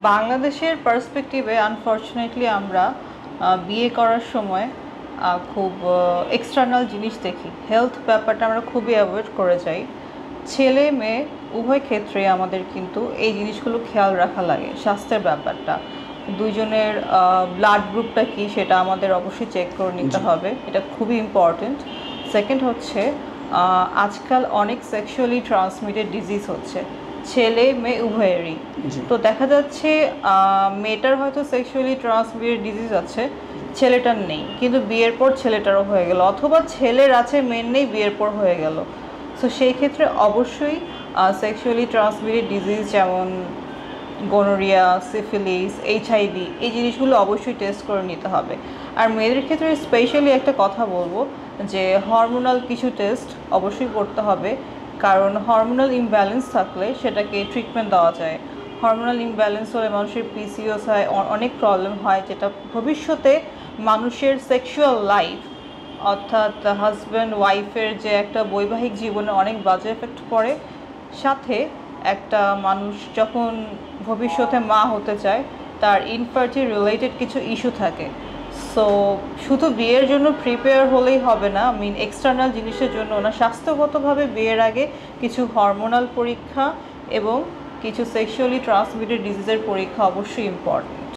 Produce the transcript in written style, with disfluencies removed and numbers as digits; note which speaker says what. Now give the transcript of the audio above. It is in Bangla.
Speaker 1: বাংলাদেশের পার্সপেক্টিভে আনফরচুনেটলি আমরা বিয়ে করার সময় খুব এক্সটার্নাল জিনিস দেখি। হেলথ ব্যাপারটা আমরা খুবই অ্যাভয়েড করে যাই। ছেলে মেয়ে উভয় ক্ষেত্রে আমাদের কিন্তু এই জিনিসগুলো খেয়াল রাখা লাগে। স্বাস্থ্যের ব্যাপারটা, দুইজনের ব্লাড গ্রুপটা কী সেটা আমাদের অবশ্যই চেক করে নিতে হবে, এটা খুবই ইম্পর্টেন্ট। সেকেন্ড হচ্ছে আজকাল অনেক সেক্সুয়ালি ট্রান্সমিটেড ডিজিজ হচ্ছে ছেলে মেয়ে উভয়েরই। তো দেখা যাচ্ছে মেয়েটার হয়তো সেক্সুয়ালি ট্রান্সমিটেড ডিজিজ আছে, ছেলেটার নেই, কিন্তু বিয়ের পর ছেলেটারও হয়ে গেল, অথবা ছেলের আছে মেয়ের নেই, বিয়ের পর হয়ে গেল। সো সেই ক্ষেত্রে অবশ্যই সেক্সুয়ালি ট্রান্সমিটেড ডিজিজ যেমন গনোরিয়া, সিফিলিস, এইচআইভি, এই জিনিসগুলো অবশ্যই টেস্ট করে নিতে হবে। আর মেয়েদের ক্ষেত্রে স্পেশালি একটা কথা বলবো যে হরমোনাল কিছু টেস্ট অবশ্যই করতে হবে, কারণ হরমোনাল ইমব্যালেন্স থাকলে সেটাকে ট্রিটমেন্ট দেওয়া যায়। হরমোনাল ইমব্যালেন্স হলে মানুষের পিসিওএস হয়, অনেক প্রবলেম হয়, যেটা ভবিষ্যতে মানুষের সেক্সুয়াল লাইফ অর্থাৎ হাজব্যান্ড ওয়াইফের যে একটা বৈবাহিক জীবনে অনেক বাজে এফেক্ট পড়ে। সাথে একটা মানুষ যখন ভবিষ্যতে মা হতে চায় তার ইনফার্টিলিটি রিলেটেড কিছু ইস্যু থাকে। সো শুধু বিয়ের জন্য প্রিপেয়ার হলেই হবে না, এক্সটার্নাল জিনিসের জন্য না, স্বাস্থ্যগতভাবে বিয়ের আগে কিছু হরমোনাল পরীক্ষা এবং কিছু সেক্সুয়ালি ট্রান্সমিটেড ডিজিজের পরীক্ষা অবশ্যই ইম্পর্টেন্ট।